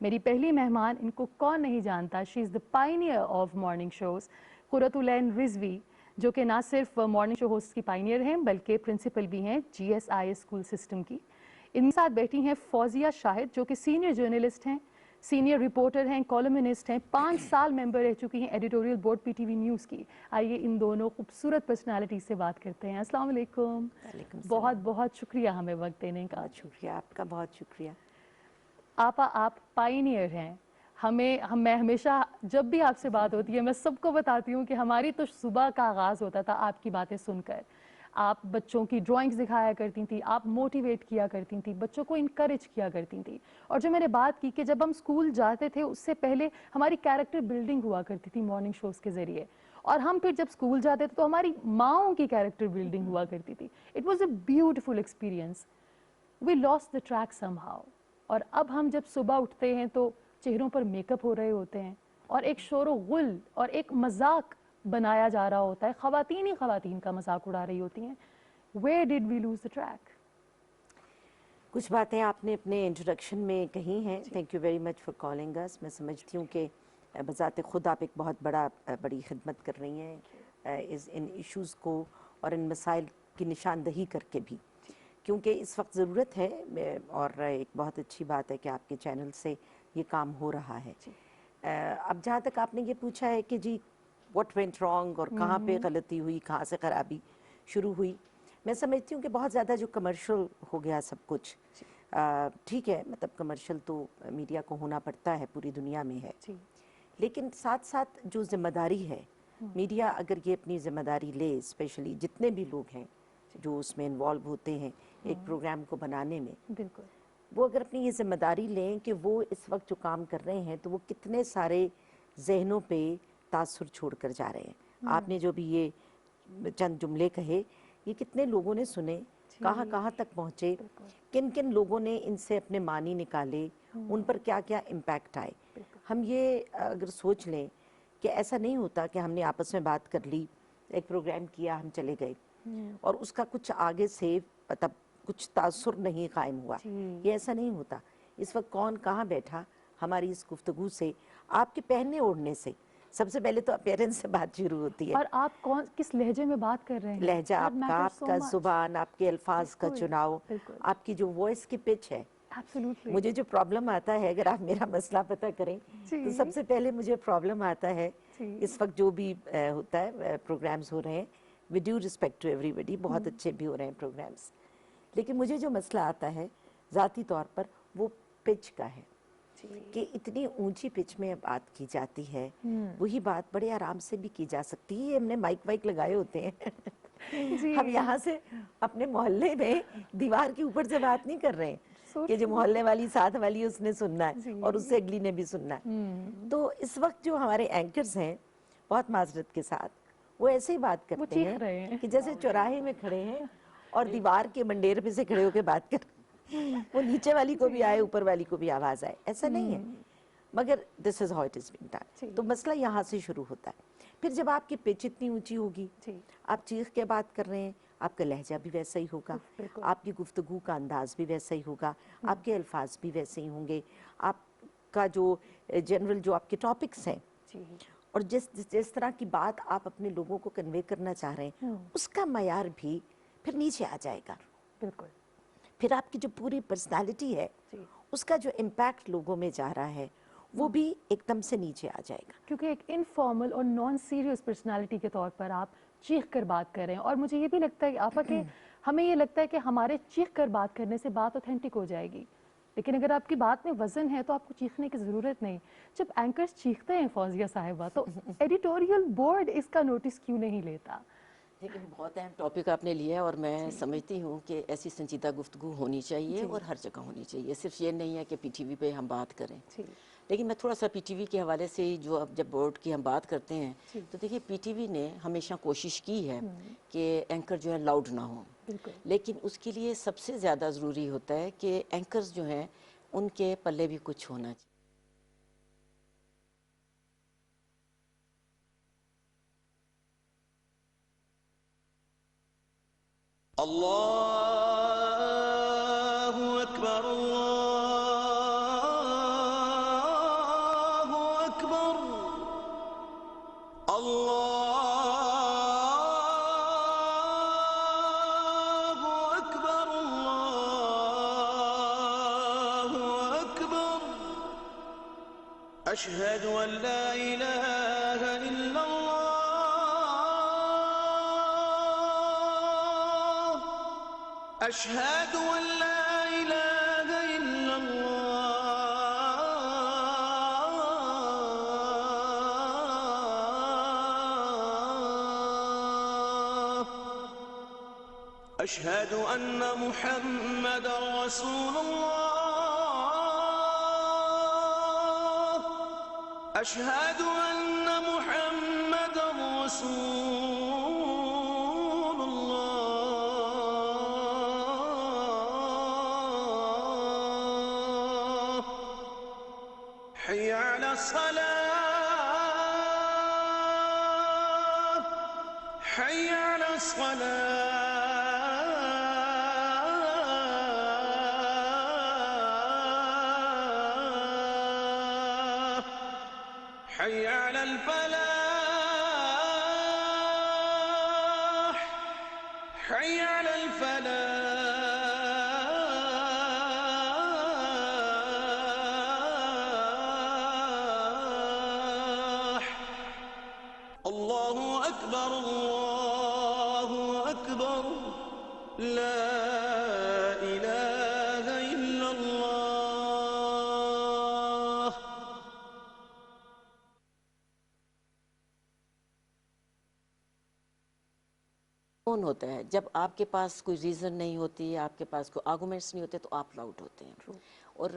میری پہلی مہمان، ان کو کون نہیں جانتا، شی از the pioneer of morning shows, قرۃ العین رضوی، جو کہ نہ صرف مارننگ شو ہوسٹ کی پائنیئر ہیں بلکہ پرنسپل بھی ہیں جی ایس آئی اسکول سسٹم کی۔ ان کے ساتھ بیٹھی ہیں فوزیہ شاہد، جو کہ سینئر جرنلسٹ ہیں، سینئر رپورٹر ہیں، کالمنسٹ ہیں، 5 سال ممبر رہ چکی ہیں editorial board P T V news کی۔ آئیے ان دونوں خوبصورت پرسنالٹی سے بات کرتے ہیں۔ السلام علیکم۔ وعلیکم السلام۔ بہت بہت شکریہ ہمیں وقت دینے کا۔ بہت شکریہ آپ کا، بہت شکریہ۔ آپا، آپ پائنیئر ہیں۔ میں ہمیشہ جب بھی آپ سے بات ہوتی ہے میں سب کو بتاتی ہوں کہ ہماری تو صبح کا آغاز ہوتا تھا آپ کی باتیں سن کر۔ آپ بچوں کی ڈرائنگز دکھایا کرتی تھیں، آپ موٹیویٹ کیا کرتی تھیں، بچوں کو انکریج کیا کرتی تھیں۔ اور جو میں نے بات کی کہ جب ہم اسکول جاتے تھے اس سے پہلے ہماری کیریکٹر بلڈنگ ہوا کرتی تھی مارننگ شوز کے ذریعے، اور ہم پھر جب اسکول جاتے تھے تو ہماری ماؤں کی کیریکٹر بلڈنگ ہوا کرتی تھی۔ It was a beautiful experience. We lost the track somehow. اور اب ہم جب صبح اٹھتے ہیں تو چہروں پر میک اپ ہو رہے ہوتے ہیں اور ایک شور و غل اور ایک مذاق بنایا جا رہا ہوتا ہے، خواتین ہی خواتین کا مذاق اڑا رہی ہوتی ہیں۔ Where did we lose the track؟ کچھ باتیں آپ نے اپنے انٹروڈکشن میں کہی ہیں، thank you very much for calling اس۔ میں سمجھتی ہوں کہ بذات خود آپ ایک بہت بڑی خدمت کر رہی ہیں ان ایشوز کو اور ان مسائل کی نشاندہی کر کے بھی، کیونکہ اس وقت ضرورت ہے، اور ایک بہت اچھی بات ہے کہ آپ کے چینل سے یہ کام ہو رہا ہے۔ اب جہاں تک آپ نے یہ پوچھا ہے کہ جی واٹ وینٹ رانگ، اور کہاں پہ غلطی ہوئی، کہاں سے خرابی شروع ہوئی، میں سمجھتی ہوں کہ بہت زیادہ جو کمرشل ہو گیا سب کچھ، ٹھیک ہے، مطلب کمرشل تو میڈیا کو ہونا پڑتا ہے، پوری دنیا میں ہے، لیکن ساتھ ساتھ جو ذمہ داری ہے میڈیا، اگر یہ اپنی ذمہ داری لے، اسپیشلی جتنے بھی لوگ ہیں جو اس میں انوالو ہوتے ہیں ایک پروگرام کو بنانے میں، بالکل، وہ اگر اپنی یہ ذمہ داری لیں کہ وہ اس وقت جو کام کر رہے ہیں تو وہ کتنے سارے ذہنوں پہ تاثر چھوڑ کر جا رہے ہیں۔ آپ نے جو بھی یہ چند جملے کہے، یہ کتنے لوگوں نے سنے، کہاں کہاں تک پہنچے، کن کن لوگوں نے ان سے اپنے معنی نکالے، ان پر کیا کیا امپیکٹ آئے۔ ہم یہ اگر سوچ لیں کہ ایسا نہیں ہوتا کہ ہم نے آپس میں بات کر لی، ایک پروگرام کیا، ہم چلے گئے اور اس کا کچھ آگے سے مطلب کچھ تاثر نہیں قائم ہوا، یہ ایسا نہیں ہوتا۔ اس وقت کون کہاں بیٹھا، ہماری اس گفتگو سے، آپ کے پہننے اوڑھنے سے، سب سے پہلے تو اپیرنس سے بات شروع ہوتی ہے، اور آپ کس لہجے میں بات کر رہے ہیں، لہجہ آپ کا زبان، آپ کے الفاظ کا چناؤ، آپ کی جو وائس کی پچ ہے۔ مجھے جو پرابلم آتا ہے، اگر آپ میرا مسئلہ پتہ کریں تو سب سے پہلے مجھے پرابلم آتا ہے اس وقت جو بھی ہوتا ہے، پروگرامز ہو رہے ہیں، with due respect to everybody, بہت اچھے بھی ہو رہے ہیں پروگرامز، لیکن مجھے جو مسئلہ آتا ہے ذاتی طور پر وہ پچ کا ہے، کہ اتنی اونچی پچ میں بات کی جاتی ہے، وہی بات بڑے آرام سے بھی کی جا سکتی ہے۔ ہم نے مائک وائک لگائے ہوتے ہیں، ہم یہاں سے اپنے محلے میں دیوار کے اوپر سے بات نہیں کر رہے ہیں کہ جو محلے والی ساتھ والی اس نے سننا ہے اور اس سے اگلی نے بھی سننا ہے۔ تو اس وقت جو ہمارے اینکرز ہیں، بہت معذرت کے ساتھ، وہ ایسے ہی بات کرتے ہیں کہ جیسے چوراہے میں کھڑے ہیں اور دیوار کے منڈیر پہ سے کھڑے ہو کے بات کر، وہ نیچے والی کو بھی آئے، اوپر والی کو بھی آواز آئے، ایسا نہیں ہے، مگر this is how it is being done۔ تو مسئلہ یہاں سے شروع ہوتا ہے۔ پھر جب آپ کی پچ اتنی اونچی ہوگی، آپ چیخ کے بات کر رہے ہیں، آپ کا لہجہ بھی ویسا ہی ہوگا، آپ کی گفتگو کا انداز بھی ویسا ہی ہوگا، آپ کے الفاظ بھی ویسے ہی ہوں گے، آپ کا جو جنرل جو آپ کے ٹاپکس ہیں اور جس طرح کی بات آپ اپنے لوگوں کو کنوے کرنا چاہ رہے ہیں، اس کا معیار بھی پھر نیچے آ جائے گا۔ بالکل، پھر آپ کی جو پوری پرسنالٹی ہے اس کا جو امپیکٹ لوگوں میں جا رہا ہے وہ بھی ایک دم سے نیچے آ جائے گا، کیونکہ ایک انفارمل اور نان سیریس پرسنالٹی کے طور پر آپ چیخ کر بات کر رہے ہیں۔ اور مجھے یہ بھی لگتا ہے آپا کہ ہمیں یہ لگتا ہے کہ ہمارے چیخ کر بات کرنے سے بات اوتھینٹک ہو جائے گی، لیکن اگر آپ کی بات میں وزن ہے تو آپ کو چیخنے کی ضرورت نہیں۔ جب اینکرز چیختے ہیں فوزیہ صاحبہ، تو ایڈیٹوریل بورڈ اس کا نوٹس کیوں نہیں لیتا؟ لیکن بہت اہم ٹاپک آپ نے لیا ہے، اور میں سمجھتی ہوں کہ ایسی سنجیدہ گفتگو ہونی چاہیے اور ہر جگہ ہونی چاہیے، صرف یہ نہیں ہے کہ پی ٹی وی پہ ہم بات کریں۔ لیکن میں تھوڑا سا پی ٹی وی کے حوالے سے، جو اب جب بورڈ کی ہم بات کرتے ہیں تو دیکھیے پی ٹی وی نے ہمیشہ کوشش کی ہے کہ اینکر جو ہے لاؤڈ نہ ہوں، لیکن اس کے لیے سب سے زیادہ ضروری ہوتا ہے کہ اینکرز جو ہیں ان کے پلے بھی کچھ ہونا چاہیے۔ اللہ اکبر اللہ أشهد أن لا إله إلا الله أشهد أن لا إله إلا الله أشهد أن محمد رسول الله أشهد أن محمد رسول الله حي على الصلاة حي على الصلاة حي على الفلاح حي على الفلاح الله أكبر الله أكبر لا إله إلا الله کون ہوتا ہے جب آپ کے پاس کوئی ریزن نہیں ہوتی، آپ کے پاس کوئی آرگومنٹس نہیں ہوتے تو آپ لاؤڈ ہوتے ہیں. اور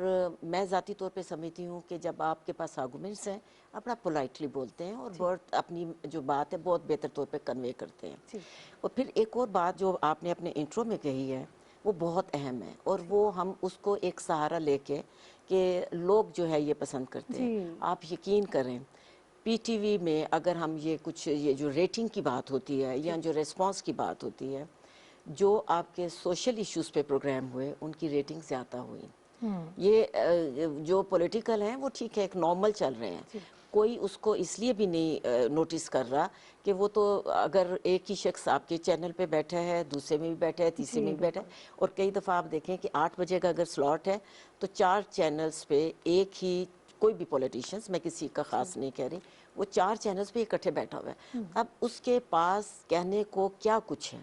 میں ذاتی طور پہ سمجھتی ہوں کہ جب آپ کے پاس آرگومنٹس ہیں آپ بڑا پولائٹلی بولتے ہیں اور بہت اپنی جو بات ہے بہت بہتر طور پہ کنوے کرتے ہیں. اور پھر ایک اور بات جو آپ نے اپنے انٹرو میں کہی ہے وہ بہت اہم ہے اور وہ ہم اس کو ایک سہارا لے کے کہ لوگ جو ہے یہ پسند کرتے ہیں. آپ یقین کریں پی ٹی وی میں اگر ہم یہ جو ریٹنگ کی بات ہوتی ہے یا جو ریسپانس کی بات ہوتی ہے، جو آپ کے سوشل ایشوز پہ پروگرام ہوئے ان کی ریٹنگ زیادہ ہوئی. یہ جو پولیٹیکل ہیں وہ ٹھیک ہے ایک نارمل چل رہے ہیں، کوئی اس کو اس لیے بھی نہیں نوٹس کر رہا کہ وہ تو اگر ایک ہی شخص آپ کے چینل پہ بیٹھا ہے، دوسرے میں بھی بیٹھا ہے، تیسرے میں بھی بیٹھا ہے. اور کئی دفعہ آپ دیکھیں کہ 8 بجے کا اگر سلاٹ ہے تو 4 چینلز پہ ایک ہی کوئی بھی پولیٹیشنز، میں کسی کا خاص نہیں کہہ رہی، وہ 4 چینلز پہ اکٹھے بیٹھا ہوا ہے. اب اس کے پاس کہنے کو کیا کچھ ہے.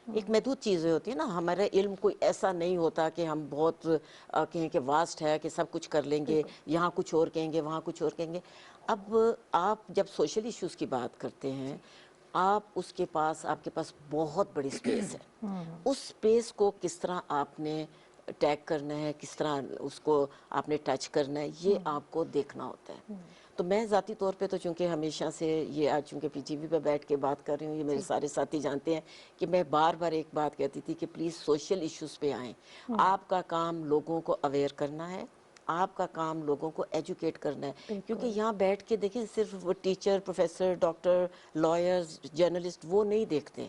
ایک محدود چیزیں ہوتی ہیں نا، ہمارا علم کوئی ایسا نہیں ہوتا کہ ہم بہت کہیں کہ واسٹ ہے کہ سب کچھ کر لیں گے، یہاں کچھ اور کہیں گے وہاں کچھ اور کہیں گے. اب آپ جب سوشل ایشوز کی بات کرتے ہیں آپ اس کے پاس آپ کے پاس بہت بڑی سپیس ہے. اس سپیس کو کس طرح آپ نے ٹیگ کرنا ہے، کس طرح اس کو آپ نے ٹچ کرنا ہے، یہ آپ کو دیکھنا ہوتا ہے. تو میں ذاتی طور پہ تو چونکہ ہمیشہ سے یہ آج چونکہ پی ٹی وی پہ بیٹھ کے بات کر رہی ہوں، یہ میرے سارے ساتھی جانتے ہیں کہ میں بار بار ایک بات کہتی تھی کہ پلیز سوشل ایشوز پہ آئیں. آپ کا کام لوگوں کو اویئر کرنا ہے، آپ کا کام لوگوں کو ایجوکیٹ کرنا ہے. کیونکہ یہاں بیٹھ کے دیکھیں صرف وہ teacher, professor, doctor, lawyers, journalist وہ نہیں دیکھتے.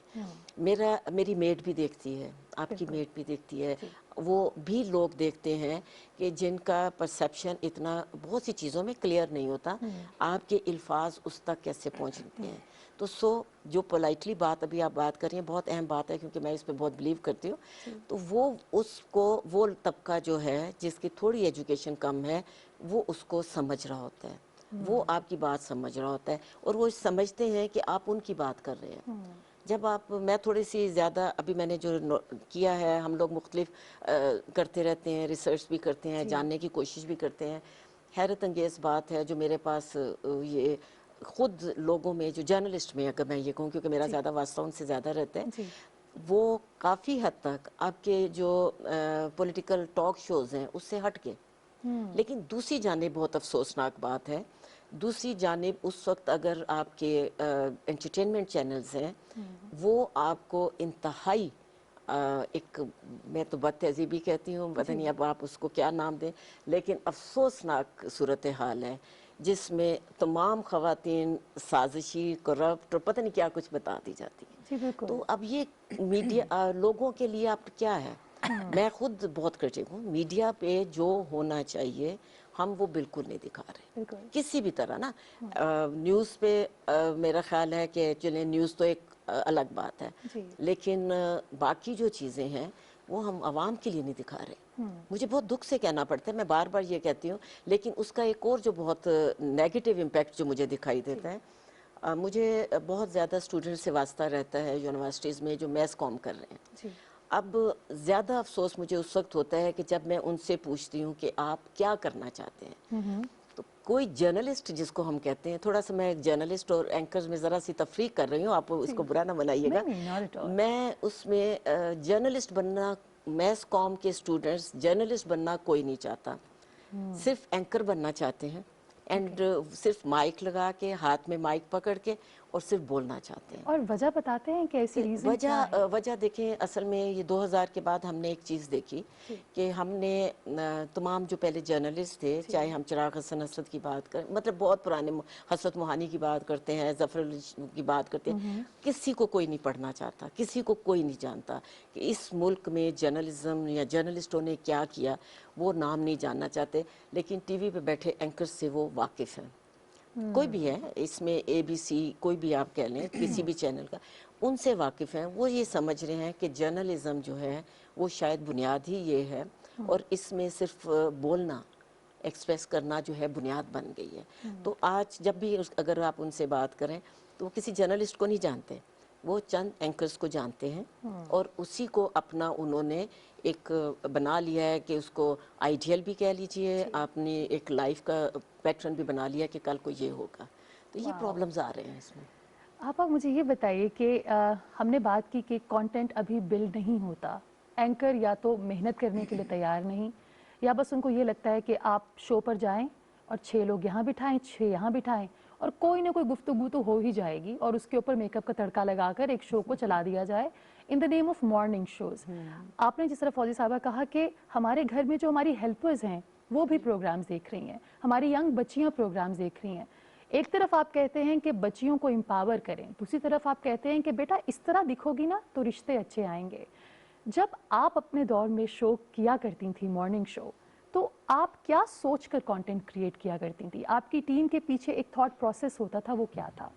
میری میڈ بھی دیکھتی ہے، آپ کی میڈ بھی دیکھتی ہے، وہ بھی لوگ دیکھتے ہیں کہ جن کا پرسیپشن اتنا بہت سی چیزوں میں کلیئر نہیں ہوتا، آپ کے الفاظ اس تک کیسے پہنچتے ہیں. تو جو پولائٹلی بات ابھی آپ بات کر رہی ہیں بہت اہم بات ہے، کیونکہ میں اس پہ بہت بلیو کرتی ہوں. تو وہ طبقہ جو ہے جس کی تھوڑی ایجوکیشن کم ہے وہ اس کو سمجھ رہا ہوتا ہے، وہ آپ کی بات سمجھ رہا ہوتا ہے اور وہ سمجھتے ہیں کہ آپ ان کی بات کر رہے ہیں. جب میں تھوڑی سی زیادہ ابھی میں نے جو کیا ہے، ہم لوگ مختلف کرتے رہتے ہیں، ریسرچ بھی کرتے ہیں، جاننے کی کوشش بھی کرتے ہیں. حیرت انگیز بات ہے جو میرے پاس یہ خود لوگوں میں جو جرنلسٹ میں اگر میں یہ کہوں کیونکہ میرا زیادہ واسطہ ان سے زیادہ رہتا ہے، وہ کافی حد تک آپ کے جو پولیٹیکل ٹاک شوز ہیں اس سے ہٹ کے. لیکن دوسری جانب بہت افسوسناک بات ہے، دوسری جانب اس وقت اگر آپ کے انٹرٹینمنٹ چینلز ہیں وہ آپ کو انتہائی ایک میں تو بد تہذیبی کہتی ہوں، پتہ نہیں اب آپ اس کو کیا نام دیں، لیکن افسوسناک صورتحال ہے جس میں تمام خواتین سازشی، کرپٹ اور پتہ نہیں کیا کچھ بتا دی جاتی ہیں. تو اب یہ میڈیا لوگوں کے لیے اب کیا ہے. میں خود بہت کرٹک ہوں، میڈیا پہ جو ہونا چاہیے ہم وہ بالکل نہیں دکھا رہے کسی بھی طرح نا. نیوز پہ میرا خیال ہے کہ چلیں نیوز تو ایک الگ بات ہے، لیکن باقی جو چیزیں ہیں وہ ہم عوام کے لیے نہیں دکھا رہے. مجھے بہت دکھ سے کہنا پڑتا ہے, میں بار بار یہ کہتی ہوں, لیکن اس کا ایک اور جو بہت نیگیٹو امپیکٹ جو مجھے دکھائی دیتا ہے, مجھے بہت زیادہ اسٹوڈنٹ سے واسطہ رہتا ہے یونیورسٹیز میں جو میس کام کر رہے ہیں. اب زیادہ افسوس مجھے اس وقت ہوتا ہے کہ جب میں ان سے پوچھتی ہوں کہ آپ کیا کرنا چاہتے ہیں, تو کوئی جرنلسٹ جس کو ہم کہتے ہیں, تھوڑا سا میں جرنلسٹ اور اینکرز میں ذرا سی تفریق کر رہی ہوں, آپ اس کو برا نہ منائیے گا, میں اس میں جرنلسٹ بننا, میس کام کے اسٹوڈنٹس جرنلسٹ بننا کوئی نہیں چاہتا, صرف اینکر بننا چاہتے ہیں, اینڈ صرف مائک لگا کے, ہاتھ میں مائک پکڑ کے, اور صرف بولنا چاہتے ہیں. اور وجہ بتاتے ہیں کہ ایسی ریزن کیا ہے؟ وجہ دیکھیں, اصل میں یہ 2000 کے بعد ہم نے ایک چیز دیکھی کہ ہم نے تمام جو پہلے جرنلسٹ تھے, چاہے ہم چراغ حسن حسرت کی بات کریں, مطلب بہت پرانے, حسرت موہانی کی بات کرتے ہیں, ظفر علی کی بات کرتے ہیں, کسی کو کوئی نہیں پڑھنا چاہتا, کسی کو کوئی نہیں جانتا کہ اس ملک میں جرنلزم یا جرنلسٹوں نے کیا کیا, وہ نام نہیں جاننا چاہتے, لیکن ٹی وی پہ بیٹھے اینکر سے وہ واقف ہیں. کوئی بھی ہے اس میں, اے بی سی کوئی بھی آپ کہہ لیں, کسی بھی چینل کا, ان سے واقف ہیں. وہ یہ سمجھ رہے ہیں کہ جرنلزم جو ہے وہ شاید بنیاد ہی یہ ہے, اور اس میں صرف بولنا, ایکسپریس کرنا جو ہے بنیاد بن گئی ہے. تو آج جب بھی اگر آپ ان سے بات کریں تو وہ کسی جرنلسٹ کو نہیں جانتے, وہ چند اینکرز کو جانتے ہیں, اور اسی کو اپنا انہوں نے ایک بنا لیا ہے کہ اس کو آئیڈیل بھی کہہ لیجئے, آپ نے ایک لائف کا پیٹرن بھی بنا لیا کہ کل کو یہ ہوگا. تو یہ پرابلمز آ رہے ہیں اس میں. آپ مجھے یہ بتائیے کہ ہم نے بات کی کہ کانٹینٹ ابھی بلڈ نہیں ہوتا, اینکر یا تو محنت کرنے کے لیے تیار نہیں, یا بس ان کو یہ لگتا ہے کہ آپ شو پر جائیں اور 6 لوگ یہاں بٹھائیں, 6 یہاں بٹھائیں, اور کوئی نہ کوئی گفتگو تو ہو ہی جائے گی, اور اس کے اوپر میک اپ کا تڑکا لگا کر ایک شو کو چلا دیا جائے ان دا نیم آف مارننگ شوز. آپ نے جس طرح فوزی صاحبہ کہا کہ ہمارے گھر میں جو ہماری ہیلپرز ہیں وہ بھی پروگرامز دیکھ رہی ہیں, ہماری ینگ بچیاں پروگرامز دیکھ رہی ہیں. ایک طرف آپ کہتے ہیں کہ بچیوں کو امپاور کریں, دوسری طرف آپ کہتے ہیں کہ بیٹا اس طرح دکھو گی نا تو رشتے اچھے آئیں گے. جب آپ اپنے دور میں شو کیا کرتی تھیں, مارننگ شو, تو آپ کیا سوچ کر کانٹینٹ کریٹ کیا کرتی تھی؟ آپ کی ٹیم کے پیچھے ایک تھاٹ پروسیس ہوتا تھا, وہ کیا تھا؟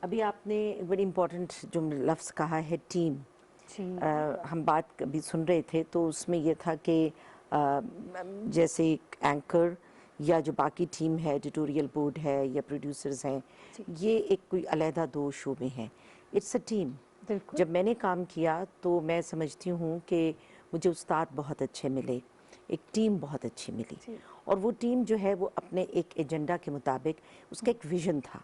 ابھی آپ نے بڑی امپورٹنٹ جو لفظ کہا ہے, ٹیم. ہم بات ابھی سن رہے تھے تو اس میں یہ تھا کہ جیسے ایک اینکر یا جو باقی ٹیم ہے, ایڈیٹوریل بورڈ ہے یا پروڈیوسرز ہیں, یہ ایک کوئی علیحدہ دو شعبے ہیں, اٹس اے ٹیم. جب میں نے کام کیا تو میں سمجھتی ہوں کہ مجھے استاد بہت اچھے ملے, ایک ٹیم بہت اچھی ملی, اور وہ ٹیم جو ہے وہ اپنے ایک ایجنڈا کے مطابق, اس کا ایک ویژن تھا.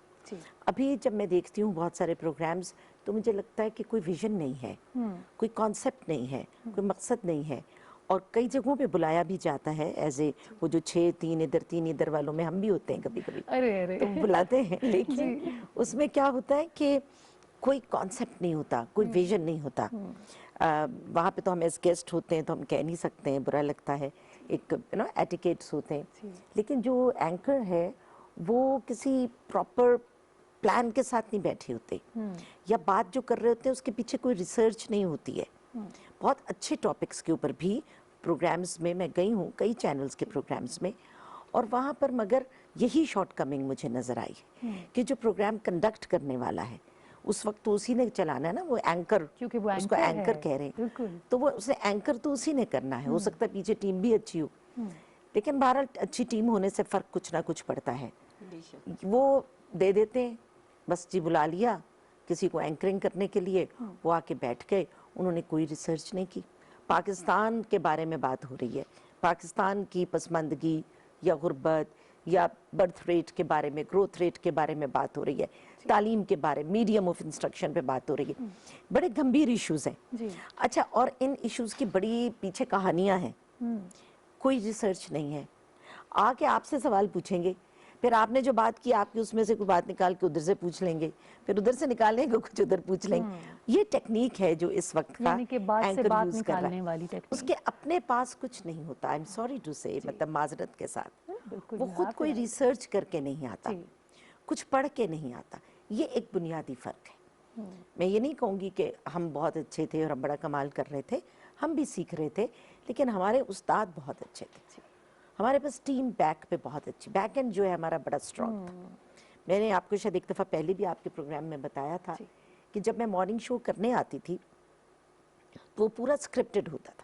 ابھی جب میں دیکھتی ہوں بہت سارے پروگرامز تو مجھے لگتا ہے کہ کوئی ویژن نہیں ہے, کوئی کانسیپٹ نہیں ہے, کوئی مقصد نہیں ہے, اور کئی جگہوں پہ بلایا بھی جاتا ہے ایز اے وہ جو 6 3 ادھر والوں میں ہم بھی ہوتے ہیں کبھی کبھی, تو بلاتے ہیں, لیکن اس میں کیا ہوتا ہے کہ کوئی کانسیپٹ نہیں ہوتا, کوئی ویژن نہیں ہوتا. وہاں پہ تو ہم ایز گیسٹ ہوتے ہیں تو ہم کہہ نہیں سکتے ہیں, برا لگتا ہے, ایک ایٹیکیٹس ہوتے ہیں. لیکن جو اینکر ہے وہ کسی پراپر پلان کے ساتھ نہیں بیٹھے ہوتے, یا بات جو کر رہے ہوتے ہیں اس کے پیچھے کوئی ریسرچ نہیں ہوتی ہے. بہت اچھے ٹاپکس کے اوپر بھی پروگرامز میں میں گئی ہوں, کئی چینلز کے پروگرامز میں, اور وہاں پر مگر یہی شارٹ کمنگ مجھے نظر آئی کہ جو پروگرام کنڈکٹ کرنے والا ہے اس وقت تو اسی نے چلانا ہے نا, وہ اینکر, اس کو اینکر کہہ رہے ہیں, تو وہ اسے اینکر تو اسی نے کرنا ہے. ہو سکتا ہے پیچھے ٹیم بھی اچھی ہو, لیکن بہرحال اچھی ٹیم ہونے سے فرق کچھ نہ کچھ پڑتا ہے. وہ دے دیتے ہیں بس, جی بلا لیا کسی کو اینکرنگ کرنے کے لیے, وہ آ کے بیٹھ گئے, انہوں نے کوئی ریسرچ نہیں کی. پاکستان کے بارے میں بات ہو رہی ہے, پاکستان کی پسماندگی یا غربت یا برتھ ریٹ کے بارے میں, گروتھ ریٹ کے بارے میں بات ہو رہی ہے, تعلیم کے بارے میں, میڈیم آف انسٹرکشن پہ بات ہو رہی ہے. بڑے گمبھیر ایشوز ہیں. اچھا, اور ان ایشوز کی بڑی پیچھے کہانیاں ہیں, کوئی ریسرچ نہیں ہے. آ کے آپ سے سوال پوچھیں گے, پھر آپ نے جو بات کی آپ کی اس میں سے کوئی بات نکال کے ادھر سے پوچھ لیں گے, پھر ادھر سے نکالیں گے کچھ ادھر پوچھ لیں گے. یہ ٹیکنیک ہے جو اس وقت کا اینکر یوز کر رہا ہے. اس کے اپنے پاس کچھ نہیں ہوتا, آئی ایم سوری ٹو سے, مطلب معذرت کے ساتھ, وہ خود کوئی ریسرچ کر کے نہیں آتا, کچھ پڑھ کے نہیں آتا. یہ ایک بنیادی فرق ہے. میں یہ نہیں کہوں گی کہ ہم بہت اچھے تھے اور ہم بڑا کمال کر رہے تھے, ہم بھی سیکھ رہے تھے, لیکن ہمارے استاد بہت اچھے تھے. ہمارے پاس ٹیم بیک پہ بہت اچھی, بیک اینڈ جو ہے ہمارا بڑا اسٹرانگ تھا. میں نے آپ کو شاید ایک دفعہ پہلے بھی آپ کے پروگرام میں بتایا تھا کہ جب میں مارننگ شو کرنے آتی تھی تو وہ پورا اسکرپٹڈ ہوتا تھا.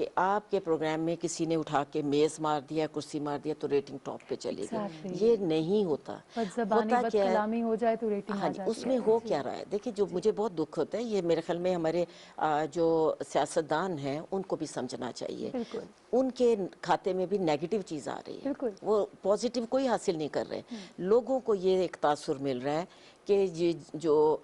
کہ آپ کے پروگرام میں کسی نے اٹھا کے میز مار دیا, کرسی مار دیا تو ریٹنگ ٹاپ پہ چلے گی. یہ نہیں ہوتا. ہوتا کیا ہے, ہو جائے تو ریٹنگ آ جاتی ہے. اس میں ہو کیا رہا ہے, دیکھیں جو مجھے بہت دکھ ہوتا ہے, یہ میرے خیال میں ہمارے جو سیاستدان ہیں ان کو بھی سمجھنا چاہیے. ان کے کھاتے میں بھی نیگیٹو چیز آ رہی ہے, وہ پازیٹیو کوئی حاصل نہیں کر رہے. لوگوں کو یہ ایک تاثر مل رہا ہے کہ یہ جو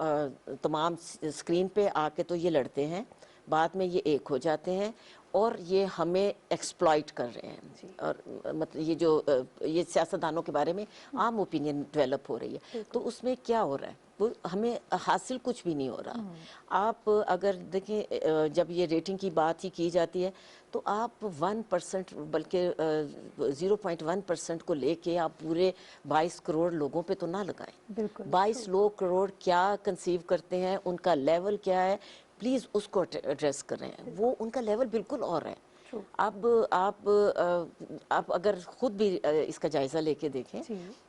تمام اسکرین پہ آ کے تو یہ لڑتے ہیں, بعد میں یہ ایک ہو جاتے ہیں اور یہ ہمیں ایکسپلائٹ کر رہے ہیں. اور مطلب یہ جو یہ سیاستدانوں کے بارے میں عام اوپینین ڈیولپ ہو رہی ہے, تو اس میں کیا ہو رہا ہے, وہ ہمیں حاصل کچھ بھی نہیں ہو رہا. آپ اگر دیکھیں جب یہ ریٹنگ کی بات ہی کی جاتی ہے تو آپ 1% بلکہ 0.1% کو لے کے آپ پورے 22 کروڑ لوگوں پہ تو نہ لگائیں. 22 کروڑ کیا کنسیو کرتے ہیں, ان کا لیول کیا ہے, پلیز اس کو ایڈریس کریں. وہ ان کا لیول بالکل اور ہے. اب آپ اگر خود بھی اس کا جائزہ لے کے دیکھیں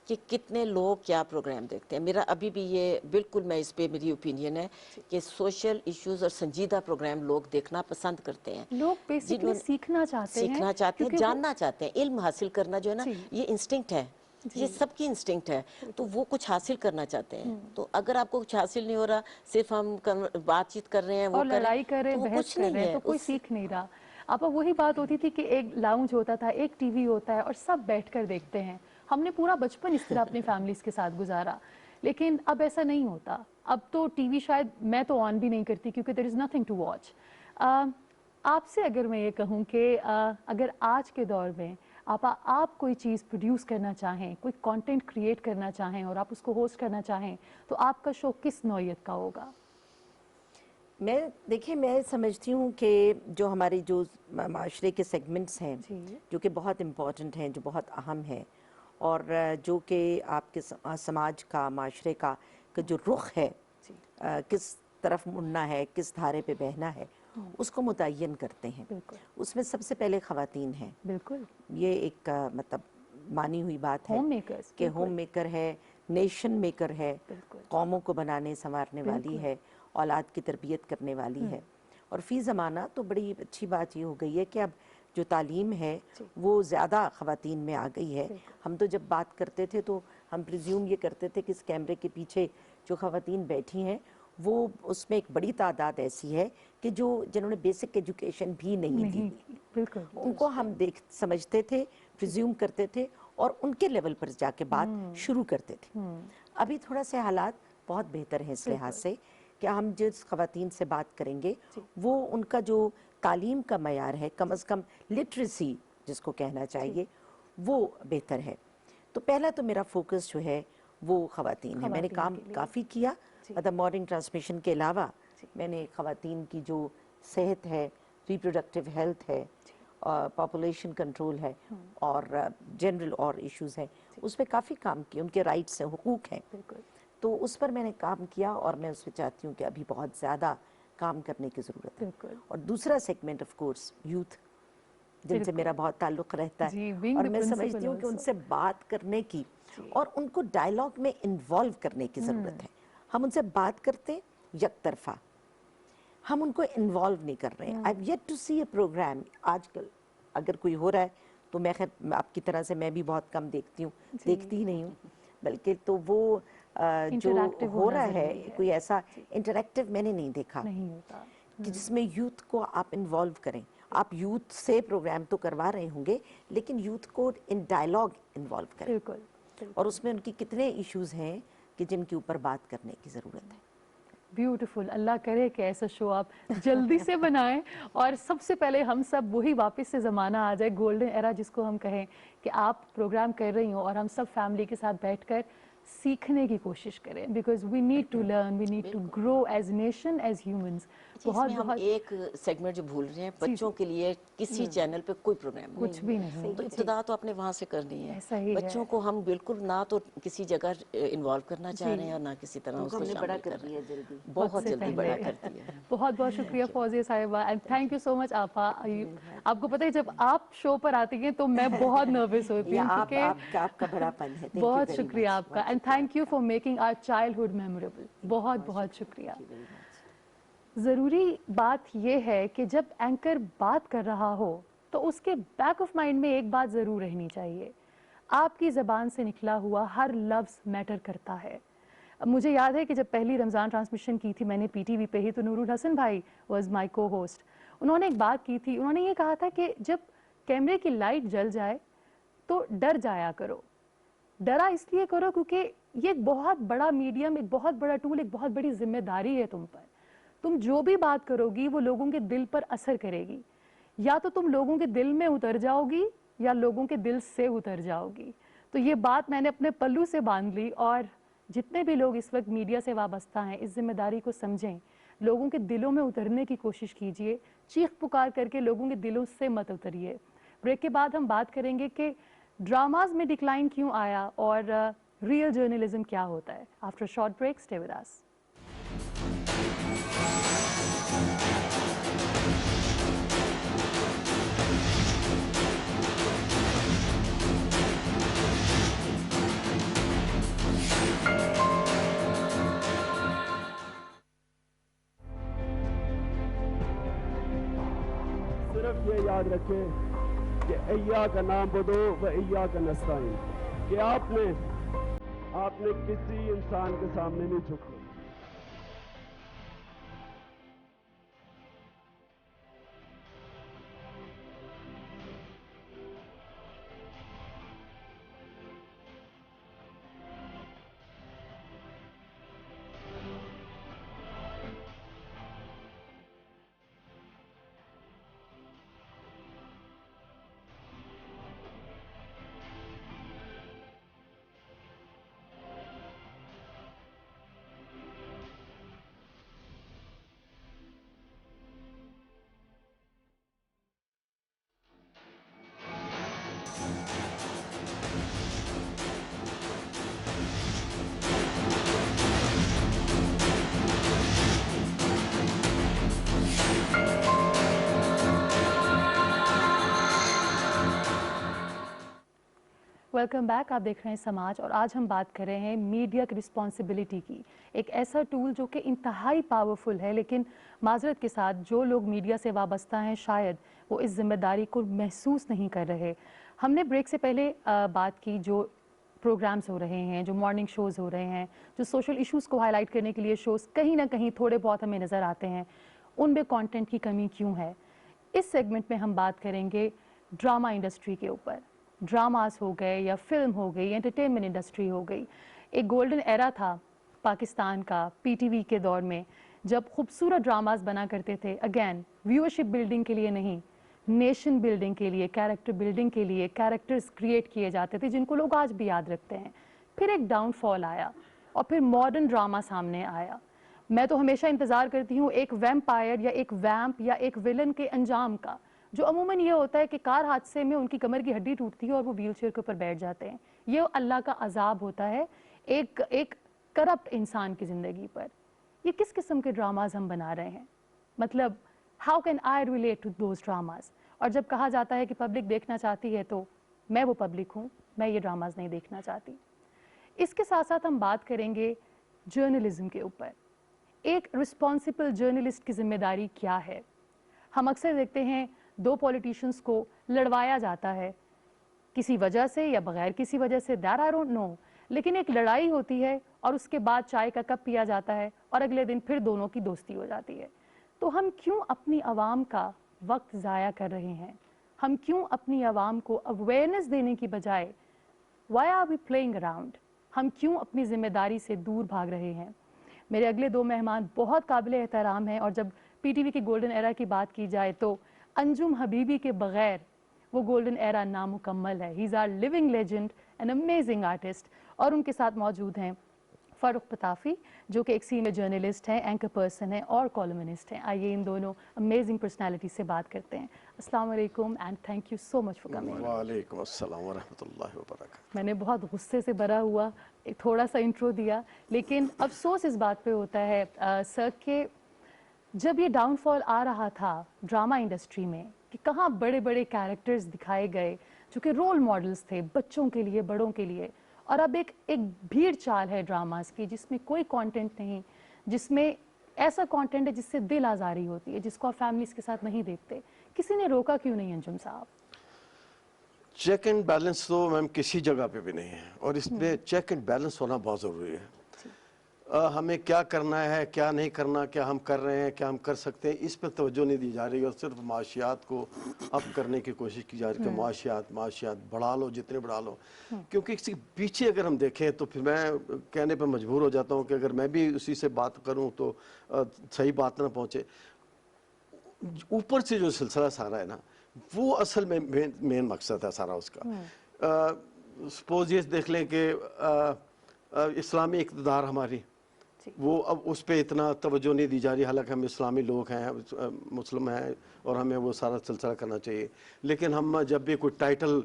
کہ کتنے لوگ کیا پروگرام دیکھتے ہیں. میرا ابھی بھی یہ بالکل, میں اس پہ میری اوپینین ہے کہ سوشل ایشوز اور سنجیدہ پروگرام لوگ دیکھنا پسند کرتے ہیں. لوگ بیسیکلی سیکھنا چاہتے ہیں, جاننا چاہتے ہیں. علم حاصل کرنا جو ہے نا, یہ انسٹنکٹ ہے, یہ سب کی انسٹنکٹ ہے. تو وہ کچھ حاصل کرنا چاہتے ہیں. تو اگر آپ کو کچھ حاصل نہیں ہو رہا, صرف ہم بات چیت کر رہے ہیں, وہ لڑائی کر رہے ہیں, بحث کر رہے ہیں, تو کوئی سیکھ نہیں رہا. اب وہی بات ہوتی تھی کہ ایک لاؤنج ہوتا تھا, ایک ٹی وی ہوتا ہے اور سب بیٹھ کر دیکھتے ہیں. ہم نے پورا بچپن اس طرح اپنی فیملیز کے ساتھ گزارا, لیکن اب ایسا نہیں ہوتا. اب تو ٹی وی شاید میں تو آن بھی نہیں کرتی کیونکہ there is nothing to watch. آپ سے اگر میں یہ کہوں کہ اگر آج کے دور میں آپ کوئی چیز پروڈیوس کرنا چاہیں, کوئی کانٹینٹ کریٹ کرنا چاہیں اور آپ اس کو ہوسٹ کرنا چاہیں, تو آپ کا شو کس نوعیت کا ہوگا؟ دیکھیں میں سمجھتی ہوں کہ جو ہمارے جو معاشرے کے سیگمنٹس ہیں جو کہ بہت امپورٹنٹ ہیں, جو بہت اہم ہیں, اور جو کہ آپ کے سماج کا, معاشرے کا جو رخ ہے, کس طرف مڑنا ہے, کس دھارے پہ بہنا ہے, اس کو متعین کرتے ہیں. اس میں سب سے پہلے خواتین ہیں. یہ ایک مطلب مانی ہوئی بات ہے کہ ہوم میکر ہے, نیشن میکر ہے, قوموں کو بنانے سنوارنے والی ہے, اولاد کی تربیت کرنے والی ہے. اور فی زمانہ تو بڑی اچھی بات یہ ہو گئی ہے کہ اب جو تعلیم ہے وہ زیادہ خواتین میں آ گئی ہے. ہم تو جب بات کرتے تھے تو ہم پریزیوم یہ کرتے تھے کہ اس کیمرے کے پیچھے جو خواتین بیٹھی ہیں وہ اس میں ایک بڑی تعداد ایسی ہے کہ جنہوں نے بیسک ایجوکیشن بھی نہیں دی. ان کو ہم سمجھتے تھے, پریزیوم کرتے تھے اور ان کے لیول پر جا کے بات شروع کرتے تھے. ابھی تھوڑا سے حالات بہت بہتر ہیں اس لحاظ سے کہ ہم جس خواتین سے بات کریں گے وہ ان کا جو تعلیم کا معیار ہے, کم از کم لٹریسی جس کو کہنا چاہیے, وہ بہتر ہے. تو پہلا تو میرا فوکس جو ہے وہ خواتین ہے. میں نے کام کافی کیا, مطلب مارننگ ٹرانسمیشن کے علاوہ میں نے خواتین کی جو صحت ہے, ریپروڈکٹیو ہیلتھ ہے, پاپولیشن کنٹرول ہے اور جنرل اور ایشوز ہیں, اس پہ کافی کام کیا. ان کے رائٹس ہیں, حقوق ہیں, تو اس پر میں نے کام کیا اور میں اس پہ چاہتی ہوں کہ ابھی بہت زیادہ کام کرنے کی ضرورت ہے. اور دوسرا سیگمنٹ آف کورس یوتھ, جن سے میرا بہت تعلق رہتا ہے, اور میں سمجھتی ہوں کہ ان سے بات کرنے کی اور ان کو ڈائلاگ میں انوالو کرنے کی ضرورت ہے. ہم ان سے بات کرتے ہیں یک طرفہ, ہم ان کو انوالو نہیں کر رہے ہیں. I've yet to see a program. آج کل اگر کوئی ہو رہا ہے تو میں خیر آپ کی طرح سے میں بھی بہت کم دیکھتی ہوں, دیکھتی ہی نہیں ہوں, بلکہ تو وہ جو ہو رہا ہے کوئی ایسا انٹریکٹیو میں نے نہیں دیکھا کہ جس میں یوتھ کو آپ انوالو کریں. آپ یوتھ سے پروگرام تو کروا رہے ہوں گے لیکن یوتھ کو ان ڈائلاگ انوالو کریں, اور اس میں ان کی کتنے ایشوز ہیں کہ جن کے اوپر بات کرنے کی ضرورت ہے. بیوٹیفل. اللہ کرے کہ ایسا شو آپ جلدی سے بنائیں, اور سب سے پہلے ہم سب وہی واپس سے زمانہ آ جائے, گولڈن ایرا جس کو ہم کہیں, کہ آپ پروگرام کر رہی ہوں اور ہم سب فیملی کے ساتھ بیٹھ کر سیکھنے کی کوشش کریں, because we need to learn, we need to grow as nation, as humans. بہت ہم ایک سیگمنٹ جو بھول رہے ہیں, بچوں کے لیے کسی چینل پہ کوئی پروگرام کچھ بھی نہیں, تو ابتدا تو آپ نے وہاں سے کرنی ہے. بچوں کو ہم بالکل نہ تو کسی جگہ انوالو کرنا چاہ رہے ہیں اور نہ کسی طرح اس کو شامل کر رہے ہیں. بہت جلدی بڑا کر دیا. بہت بہت شکریہ فوزیہ صاحبہ, اینڈ تھینک یو سو مچ آپا. آپ کو پتہ ہے جب آپ شو پر آتی ہیں تو میں بہت نروس ہوتی ہوں, کیونکہ آپ کا بڑا پن ہے. بہت شکریہ آپ کا, and thank you for making our childhood memorable. بہت بہت شکریہ. ضروری بات یہ ہے کہ جب اینکر بات کر رہا ہو تو اس کے بیک آف مائنڈ میں ایک بات ضرور رہنی چاہیے، آپ کی زبان سے نکلا ہوا ہر لفظ میٹر کرتا ہے۔ مجھے یاد ہے کہ جب پہلی رمضان ٹرانسمیشن کی تھی میں نے پی ٹی وی پہ ہی، تو نور الحسن بھائی واز مائی کو ہوسٹ، انہوں نے ایک بات کی تھی، انہوں نے یہ کہا تھا کہ جب کیمرے کی لائٹ جل جائے تو ڈر جایا کرو، ڈرا اس لیے کرو کیونکہ یہ ایک بہت بڑا میڈیم، ایک بہت بڑا ٹول، ایک بہت بڑی ذمہ داری ہے تم پر، تم جو بھی بات کرو گی وہ لوگوں کے دل پر اثر کرے گی، یا تو تم لوگوں کے دل میں اتر جاؤ گی یا لوگوں کے دل سے اتر جاؤ گی۔ تو یہ بات میں نے اپنے پلو سے باندھ لی، اور جتنے بھی لوگ اس وقت میڈیا سے وابستہ ہیں اس ذمہ داری کو سمجھیں، لوگوں کے دلوں میں اترنے کی کوشش کیجئے، چیخ پکار کر کے لوگوں کے دلوں سے مت اتریے۔ بریک کے بعد ہم بات کریں گے کہ ڈراماز میں ڈکلائن کیوں آیا اور ریئل جرنلزم کیا ہوتا ہے۔ After short break stay with us. صرف یہ یاد رکھیں کہ ایاک نعبد و ایاک نستعین، کہ آپ نے کسی انسان کے سامنے نہیں جھکنا۔ ویلکم بیک، آپ دیکھ رہے ہیں سماج، اور آج ہم بات کر رہے ہیں میڈیا کی رسپانسبلٹی کی، ایک ایسا ٹول جو کہ انتہائی پاورفل ہے، لیکن معذرت کے ساتھ جو لوگ میڈیا سے وابستہ ہیں شاید وہ اس ذمہ داری کو محسوس نہیں کر رہے۔ ہم نے بریک سے پہلے بات کی جو پروگرامز ہو رہے ہیں، جو مارننگ شوز ہو رہے ہیں، جو سوشل ایشوز کو ہائی لائٹ کرنے کے لیے شوز کہیں نہ کہیں تھوڑے بہت ہمیں نظر آتے ہیں، ان میں کانٹینٹ کی کمی کیوں ہے۔ اس سیگمنٹ میں ہم بات کریں گے ڈرامہ انڈسٹری کے اوپر، ڈراماز ہو گئے یا فلم ہو گئی، انٹرٹینمنٹ انڈسٹری ہو گئی۔ ایک گولڈن ایرا تھا پاکستان کا پی ٹی وی کے دور میں، جب خوبصورت ڈراماز بنا کرتے تھے، اگین ویورشپ بلڈنگ کے لیے نہیں، نیشن بلڈنگ کے لیے، کیریکٹر بلڈنگ کے لیے کیریکٹرز کریٹ کیے جاتے تھے جن کو لوگ آج بھی یاد رکھتے ہیں۔ پھر ایک ڈاؤن فال آیا اور پھر ماڈرن ڈراما سامنے آیا۔ میں تو ہمیشہ انتظار کرتی ہوں ایک ویمپائر یا ایک ویمپ یا ایک ویلن کے انجام کا، جو عموماً یہ ہوتا ہے کہ کار حادثے میں ان کی کمر کی ہڈی ٹوٹتی ہے اور وہ ویل چیئر کے اوپر بیٹھ جاتے ہیں۔ یہ اللہ کا عذاب ہوتا ہے ایک کرپٹ انسان کی زندگی پر۔ یہ کس قسم کے ڈراماز ہم بنا رہے ہیں؟ مطلب how can I relate to those dramas? اور جب کہا جاتا ہے کہ پبلک دیکھنا چاہتی ہے تو میں وہ پبلک ہوں، میں یہ ڈراماز نہیں دیکھنا چاہتی۔ اس کے ساتھ ساتھ ہم بات کریں گے جرنلزم کے اوپر۔ ایک رسپانسبل جرنلسٹ کی ذمہ داری کیا ہے؟ ہم اکثر دیکھتے ہیں دو پولیٹیشنز کو لڑوایا جاتا ہے کسی وجہ سے یا بغیر کسی وجہ سے، دیٹ آئی ڈونٹ نو، لیکن ایک لڑائی ہوتی ہے اور اس کے بعد چائے کا کپ پیا جاتا ہے اور اگلے دن پھر دونوں کی دوستی ہو جاتی ہے۔ تو ہم کیوں اپنی عوام کا وقت ضائع کر رہے ہیں؟ ہم کیوں اپنی عوام کو اویئرنیس دینے کی بجائے why are we playing around؟ ہم کیوں اپنی ذمہ داری سے دور بھاگ رہے ہیں؟ میرے اگلے دو مہمان بہت قابل احترام ہیں، اور جب پی ٹی وی کی گولڈن ایرا کی بات کی جائے تو انجم حبیبی کے بغیر وہ گولڈن ایرا نامکمل ہے۔ He's our living legend, an amazing artist, اور ان کے ساتھ موجود ہیں فاروق پتافی جو کہ ایک سینئر جرنلسٹ ہیں، اینکر پرسن ہیں اور کالمنسٹ ہیں۔ آئیے ان دونوں امیزنگ پرسنالٹی سے بات کرتے ہیں۔ السلام علیکم and thank you so much for coming. وعلیکم السلام ورحمۃ اللہ وبرکاتہ۔ میں نے بہت غصے سے بھرا ہوا ایک تھوڑا سا انٹرو دیا، لیکن افسوس اس بات پہ ہوتا ہے سر کہ جب یہ ڈاؤن فال آ رہا تھا ڈرامہ انڈسٹری میں کہ کہاں بڑے بڑے کیریکٹرز دکھائے گئے جو کہ رول ماڈلز تھے بچوں کے لیے، بڑوں کے لیے، اور اب ایک بھیڑ چال ہے ڈراماز کی جس میں کوئی کانٹینٹ نہیں، جس میں ایسا کانٹینٹ ہے جس سے دل آزاری ہوتی ہے, جس کو آپ فیملیز کے ساتھ نہیں دیکھتے, کسی نے روکا کیوں نہیں انجم صاحب؟ چیک اینڈ بیلنس تو میم کسی جگہ پہ بھی نہیں ہے, اور اس میں چیک اینڈ بیلنس ہونا بہت ضروری ہے. ہمیں کیا کرنا ہے, کیا نہیں کرنا, کیا ہم کر رہے ہیں, کیا ہم کر سکتے ہیں, اس پہ توجہ نہیں دی جا رہی, اور صرف معاشیات کو اپ کرنے کی کوشش کی جا رہی ہے کہ معاشیات بڑھا لو, جتنے بڑھا لو. کیونکہ اس کے پیچھے اگر ہم دیکھیں تو پھر میں کہنے پہ مجبور ہو جاتا ہوں کہ اگر میں بھی اسی سے بات کروں تو صحیح بات نہ پہنچے. اوپر سے جو سلسلہ سارا ہے نا, وہ اصل میں مین مقصد ہے سارا اس کا. سپوز یہ دیکھ لیں کہ اسلامی اقتدار ہماری, وہ اب اس پہ اتنا توجہ نہیں دی جا رہی, حالانکہ ہم اسلامی لوگ ہیں, مسلم ہیں, اور ہمیں وہ سارا سلسلہ کرنا چاہیے. لیکن ہم جب بھی کوئی ٹائٹل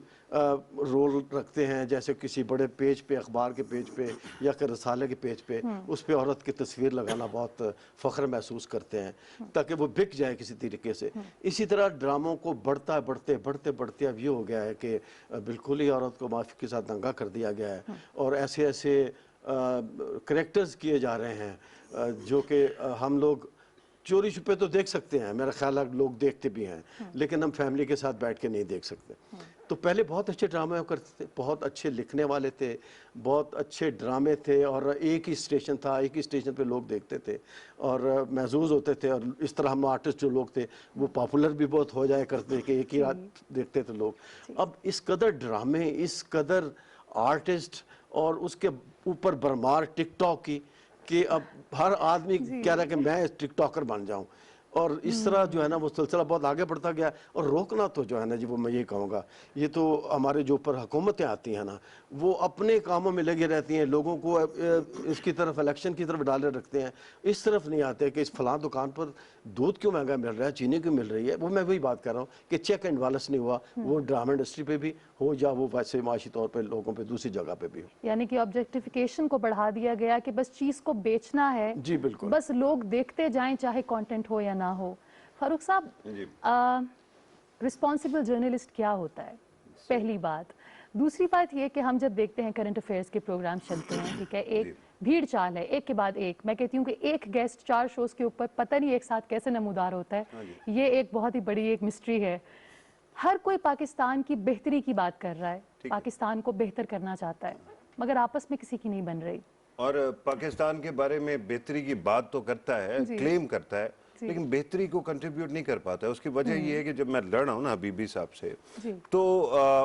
رول رکھتے ہیں, جیسے کسی بڑے پیج پہ, اخبار کے پیج پہ یا کہ رسالے کے پیج پہ, اس پہ عورت کی تصویر لگانا بہت فخر محسوس کرتے ہیں تاکہ وہ بک جائے کسی طریقے سے. اسی طرح ڈراموں کو بڑھتے اب یہ ہو گیا ہے کہ بالکل ہی عورت کو معافی کے ساتھ ننگا کر دیا گیا ہے, اور ایسے کریکٹرز کیے جا رہے ہیں جو کہ ہم لوگ چوری چھپے تو دیکھ سکتے ہیں, میرا خیال ہے لوگ دیکھتے بھی ہیں, لیکن ہم فیملی کے ساتھ بیٹھ کے نہیں دیکھ سکتے. تو پہلے بہت اچھے ڈرامے کرتے تھے, بہت اچھے لکھنے والے تھے, بہت اچھے ڈرامے تھے, اور ایک ہی اسٹیشن تھا, ایک ہی اسٹیشن پہ لوگ دیکھتے تھے اور محظوظ ہوتے تھے. اور اس طرح ہم آرٹسٹ جو لوگ تھے وہ پاپولر بھی بہت ہو جایا کرتے کہ ایک ہی رات دیکھتے تھے لوگ. اب اس قدر ڈرامے, اس قدر آرٹسٹ, اور اس کے اوپر برمار ٹک ٹاک کی کہ اب ہر آدمی کہہ رہا ہے کہ میں ٹک ٹاکر بن جاؤں, اور اس طرح جو ہے نا وہ سلسلہ بہت آگے بڑھتا گیا. اور روکنا تو جو ہے نا جی وہ میں یہ کہوں گا, یہ تو ہمارے جو اوپر حکومتیں آتی ہیں نا وہ اپنے کاموں میں لگے رہتی ہیں, لوگوں کو اس کی طرف الیکشن کی طرف ڈالے رکھتے ہیں, اس طرف نہیں آتے کہ اس فلاں دکان پر دودھ کیوں مہنگا مل رہا ہے, چینی کیوں مل رہی ہے. وہ میں وہی بات کر رہا ہوں کہ چیک اینڈ بیلنس نہیں ہوا, وہ ڈرامہ انڈسٹری پہ بھی ہو یا وہ ویسے معاشی طور پہ لوگوں پہ دوسری جگہ پہ بھی ہو. یعنی کہ آبجیکٹیفیکیشن کو بڑھا دیا گیا کہ بس چیز کو بیچنا ہے, جی بالکل, بس لوگ دیکھتے جائیں چاہے کانٹینٹ ہو یا نہ ہو. فاروق صاحب, رسپانسبل جرنلسٹ کیا ہوتا ہے, پہلی بات. دوسری بات یہ کہ ہم جب دیکھتے ہیں کرنٹ افیئرس کے پروگرام چلتے ہیں, ٹھیک ہے, ایک بھیڑ چال ہے, ایک کے بعد ایک. میں کہتی ہوں کہ ایک گیسٹ 4 شوز کے اوپر پتہ نہیں ایک ساتھ کیسے نمودار ہوتا ہے, یہ ایک بہت ہی بڑی ایک مسٹری ہے. ہر کوئی پاکستان کی بہتری کی بات کر رہا ہے, پاکستان کو بہتر کرنا چاہتا ہے, مگر آپس میں کسی کی نہیں بن رہی. اور پاکستان کے بارے میں بہتری کی بات تو کرتا ہے, کلیم کرتا ہے, لیکن بہتری کو کنٹریبیوٹ نہیں کر پاتا ہے. اس کی وجہ یہ ہے کہ جب میں لڑ رہا ہوں نا حبیبی صاحب سے, تو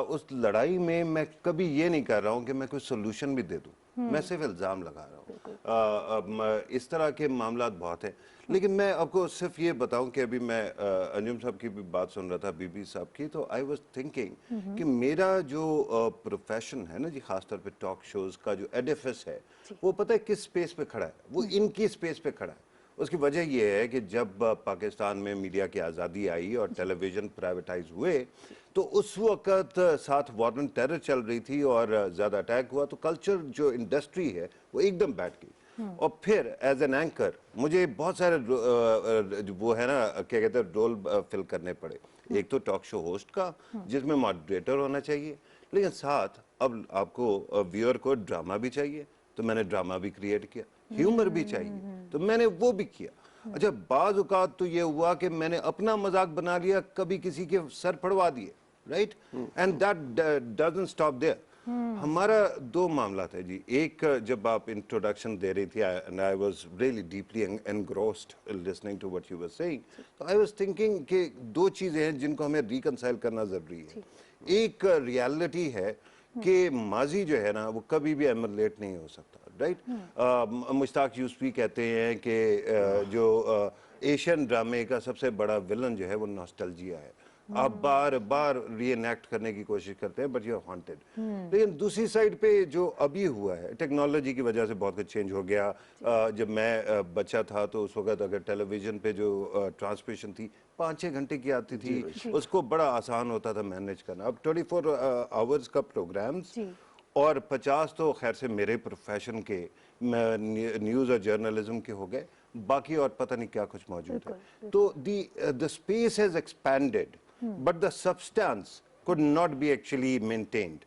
اس لڑائی میں کبھی یہ نہیں کر رہا ہوں کہ میں کوئی سولوشن بھی دے دوں, میں صرف الزام لگا رہا ہوں. اس طرح کے معاملات بہت ہیں. لیکن میں آپ کو صرف یہ بتاؤں کہ ابھی میں انجم صاحب کی بھی بات سن رہا تھا, بی بی صاحب کی, تو آئی واز تھنکنگ کہ میرا جو پروفیشن ہے نا جی, خاص طور پہ ٹاک شوز کا جو ایڈیفس ہے, وہ پتہ ہے کس سپیس پہ کھڑا ہے, وہ ان کی سپیس پہ کھڑا ہے. اس کی وجہ یہ ہے کہ جب پاکستان میں میڈیا کی آزادی آئی اور ٹیلی ویژن پرائیویٹائز ہوئے, تو اس وقت ساتھ وارن ٹیرر چل رہی تھی اور زیادہ اٹیک ہوا, تو کلچر جو انڈسٹری ہے وہ ایک دم بیٹھ گئی. اور پھر ایز این اینکر مجھے بہت سارے وہ ہے نا کیا کہتے ہیں رول فل کرنے پڑے. ایک تو ٹاک شو ہوسٹ کا, جس میں ماڈریٹر ہونا چاہیے, لیکن ساتھ اب آپ کو ویور کو ڈرامہ بھی چاہیے, تو میں نے ڈرامہ بھی کریٹ کیا. ہیومر بھی چاہیے, تو میں نے وہ بھی کیا. اچھا, بعض اوقات تو یہ ہوا کہ میں نے اپنا مذاق بنا لیا, کبھی کسی کے سر پھڑوا دیے, right, and that doesn't stop there. ہمارا 2 معاملات ہے جی. ایک, جب آپ انٹروڈکشن دے رہی تھی, and I was really deeply engrossed listening to what you were saying, تو I was thinking کہ 2 چیزیں ہیں جن کو ہمیں ریکنسائل کرنا ضروری ہے. ایک ریالٹی ہے کہ ماضی جو ہے نا وہ کبھی بھی ایمولیٹ نہیں ہو سکتا, رائٹ. مشتاق یوسفی کہتے ہیں کہ جو ایشین ڈرامے کا سب سے بڑا ولن جو ہے وہ نوسٹلجیا ہے. آپ بار بار ری انیکٹ کرنے کی کوشش کرتے ہیں, بٹ یو آر ہانٹیڈ. لیکن دوسری سائڈ پہ جو ابھی ہوا ہے, ٹیکنالوجی کی وجہ سے بہت کچھ چینج ہو گیا. جب میں بچہ تھا تو اس وقت اگر ٹیلی ویژن پہ جو ٹرانسمیشن تھی 5-6 گھنٹے کی آتی تھی, اس کو بڑا آسان ہوتا تھا مینیج کرنا. اب 24 آورز کا پروگرامز, اور 50 تو خیر سے میرے پروفیشن کے نیوز اور جرنلزم کے ہو گئے, باقی اور پتہ نہیں کیا کچھ موجود ہے. تو the space has expanded, but the substance could not be actually maintained.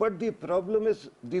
But the problem is the